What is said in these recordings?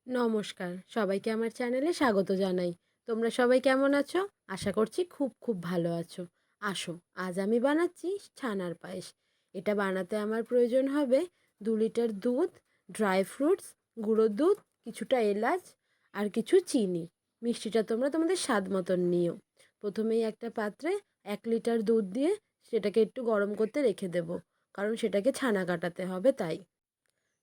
নমস্কার, সবাইকে আমার চ্যানেলে স্বাগত জানাই। তোমরা সবাই কেমন আছো? আশা করছি খুব খুব ভালো আছো। আসো, আজ আমি বানাচ্ছি ছানার পায়েস। এটা বানাতে আমার প্রয়োজন হবে 2 লিটার দুধ, ড্রাই ফ্রুটস, গুঁড়ো দুধ, কিছুটা এলাচ আর কিছু চিনি। মিষ্টিটা তোমরা তোমাদের স্বাদ মতন নিও। প্রথমেই একটা পাত্রে 1 লিটার দুধ দিয়ে সেটাকে একটু গরম করতে রেখে দেবো, কারণ সেটাকে ছানা কাটাতে হবে তাই।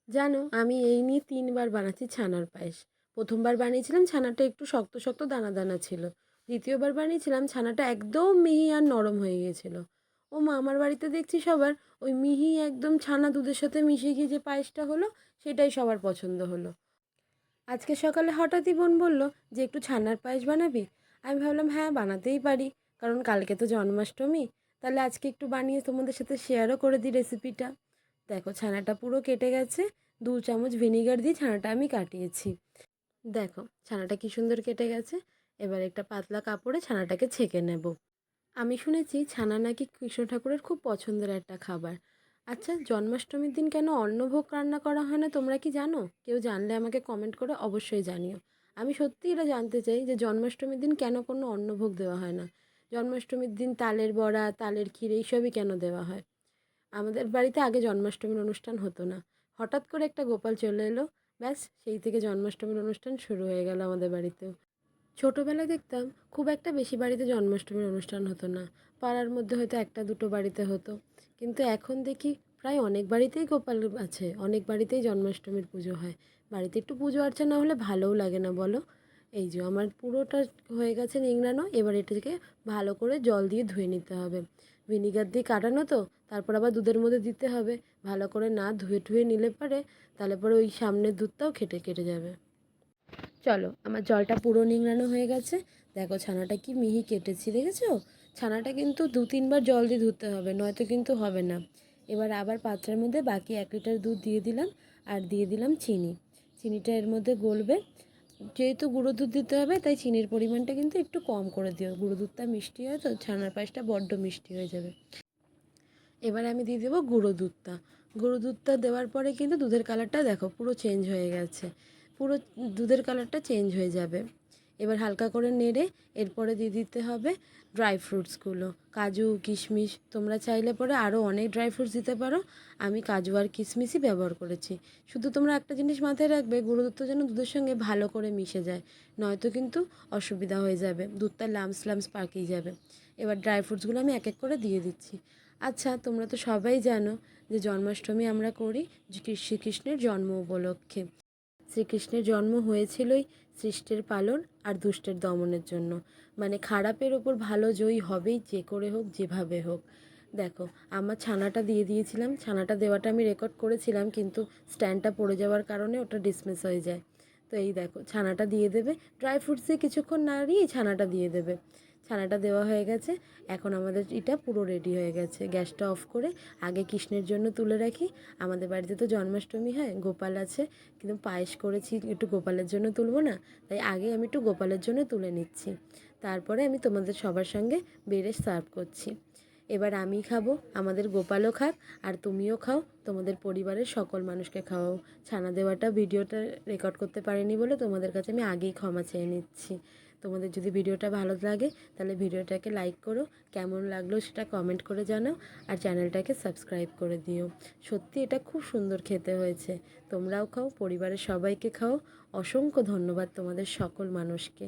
জানো, আমি এই নিয়ে 3 বার বানাচ্ছি ছানার পায়েস। প্রথমবার বানিয়েছিলাম ছানাটা একটু শক্ত শক্ত দানা দানা ছিল। দ্বিতীয়বার বানিয়েছিলাম ছানাটা একদম মিহি আর নরম হয়ে গিয়েছিল। ও মা, আমার বাড়িতে দেখছি সবার ওই মিহি একদম ছানা দুধের সাথে মিশে গিয়ে যে পায়েসটা হলো, সেটাই সবার পছন্দ হলো। আজকে সকালে হঠাৎই বোন বলল যে একটু ছানার পায়েস বানাবি। আমি ভাবলাম হ্যাঁ, বানাতেই পারি, কারণ কালকে তো জন্মাষ্টমী। তাহলে আজকে একটু বানিয়ে তোমাদের সাথে শেয়ারও করে দিই রেসিপিটা। দেখো, ছানাটা পুরো কেটে গেছে। 2 চামচ ভিনিগার দিয়ে ছানাটা আমি কাটিয়েছি। দেখো, ছানাটা কি সুন্দর কেটে গেছে। এবার একটা পাতলা কাপড়ে ছানাটাকে ছেঁকে নেব। আমি শুনেছি ছানা নাকি কৃষ্ণ ঠাকুরের খুব পছন্দের একটা খাবার। আচ্ছা, জন্মাষ্টমীর দিন কেন অন্নভোগ রান্না করা হয় না, তোমরা কি জানো? কেউ জানলে আমাকে কমেন্ট করে অবশ্যই জানিও। আমি সত্যিই এটা জানতে চাই যে জন্মাষ্টমীর দিন কেন কোনো অন্নভোগ দেওয়া হয় না। জন্মাষ্টমীর দিন তালের বড়া, তালের ক্ষীর এইসবই কেন দেওয়া হয়? আমাদের বাড়িতে আগে জন্মাষ্টমীর অনুষ্ঠান হতো না। হঠাৎ করে একটা গোপাল চলে এলো, ব্যাস সেই থেকে জন্মাষ্টমীর অনুষ্ঠান শুরু হয়ে গেল আমাদের বাড়িতেও। ছোটোবেলায় দেখতাম খুব একটা বেশি বাড়িতে জন্মাষ্টমীর অনুষ্ঠান হতো না। পাড়ার মধ্যে হয়তো একটা দুটো বাড়িতে হতো। কিন্তু এখন দেখি প্রায় অনেক বাড়িতেই গোপাল আছে, অনেক বাড়িতেই জন্মাষ্টমীর পুজো হয়। বাড়িতে একটু পুজো অর্চনা হলে ভালোও লাগে না বলো? এই যে আমার পুরোটা হয়ে গেছে নিংড়ানো, এবার এটাকে ভালো করে জল দিয়ে ধুয়ে নিতে হবে। ভিনিগার দিয়ে কাটানো তো, তারপর আবার দুধের মধ্যে দিতে হবে। ভালো করে না ধুয়ে টুয়ে নিলে পারে, তাহলে পরে ওই সামনের দুধটাও কেটে কেটে যাবে। চলো, আমার জলটা পুরো নিংড়ানো হয়ে গেছে। দেখো ছানাটা কি মিহি কেটেছি, দেখেছো? ছানাটা কিন্তু 2-3 বার জল দিয়ে ধুতে হবে, নয়তো কিন্তু হবে না। এবার আবার পাত্রের মধ্যে বাকি 1 লিটার দুধ দিয়ে দিলাম, আর দিয়ে দিলাম চিনি। চিনিটা এর মধ্যে গলবে। যেহেতু গুঁড়ো দুধ দিতে হবে, তাই চিনির পরিমাণটা কিন্তু একটু কম করে দিও। গুঁড়ো দুধটা মিষ্টি হয় তো, ছানার পায়েসটা বড্ড মিষ্টি হয়ে যাবে। এবার আমি দিয়ে দেবো গুঁড়ো দুধটা। গুঁড়ো দুধটা দেওয়ার পরে কিন্তু দুধের কালারটা দেখো পুরো চেঞ্জ হয়ে গেছে। পুরো দুধের কালারটা চেঞ্জ হয়ে যাবে। এবার হালকা করে নেড়ে এরপরে দিয়ে দিতে হবে ড্রাই ফ্রুটসগুলো, কাজু কিশমিশ। তোমরা চাইলে পরে আরও অনেক ড্রাই ফ্রুটস দিতে পারো। আমি কাজু আর কিশমিশই ব্যবহার করেছি। শুধু তোমরা একটা জিনিস মাথায় রাখবে, গুঁড়ো দুধটা যেন দুধের সঙ্গে ভালো করে মিশে যায়, নয়তো কিন্তু অসুবিধা হয়ে যাবে, দুধটা লামস লামস পাকিয়ে যাবে। এবার ড্রাই ফ্রুটসগুলো আমি এক এক করে দিয়ে দিচ্ছি। আচ্ছা, তোমরা তো সবাই জানো যে জন্মাষ্টমী আমরা করি শ্রীকৃষ্ণের জন্ম উপলক্ষে। শ্রীকৃষ্ণের জন্ম হয়েছিলই সৃষ্টির পালন আর দুষ্টের দমনের জন্য। মানে খারাপের ওপর ভালো জয়ী হবেই, যে করে হোক যেভাবে হোক। দেখো, আমার ছানাটা দিয়ে দিয়েছিলাম, ছানাটা দেওয়াটা আমি রেকর্ড করেছিলাম, কিন্তু স্ট্যান্ডটা পড়ে যাওয়ার কারণে ওটা ডিসমিস হয়ে যায়। তো এই দেখো, ছানাটা দিয়ে দেবে। ড্রাই ফ্রুটস দিয়ে কিছুক্ষণ নাড়িয়ে ছানাটা দিয়ে দেবে। ছানাটা দেওয়া হয়ে গেছে। এখন আমাদের এটা পুরো রেডি হয়ে গেছে। গ্যাসটা অফ করে আগে কৃষ্ণের জন্য তুলে রাখি। আমাদের বাড়িতে তো জন্মাষ্টমী হয়, গোপাল আছে, কিন্তু পায়েস করেছি, একটু গোপালের জন্য তুলবো না? তাই আগে আমি একটু গোপালের জন্য তুলে নিচ্ছি। তারপরে আমি তোমাদের সবার সঙ্গে বেড়ে সার্ভ করছি। এবার আমি খাবো, আমাদের গোপালও খাক, আর তুমিও খাও, তোমাদের পরিবারের সকল মানুষকে খাওয়াও। ছানা দেওয়াটা ভিডিওটা রেকর্ড করতে পারিনি বলে তোমাদের কাছে আমি আগেই ক্ষমা চেয়ে নিচ্ছি। তোমাদের যদি ভিডিওটা ভালো লাগে, তাহলে ভিডিওটাকে লাইক করো, কেমন লাগলো সেটা কমেন্ট করে জানাও, আর চ্যানেলটাকে সাবস্ক্রাইব করে দিও। সত্যি এটা খুব সুন্দর খেতে হয়েছে। তোমরাও খাও, পরিবারের সবাইকে খাও। অসংখ্য ধন্যবাদ তোমাদের সকল মানুষকে।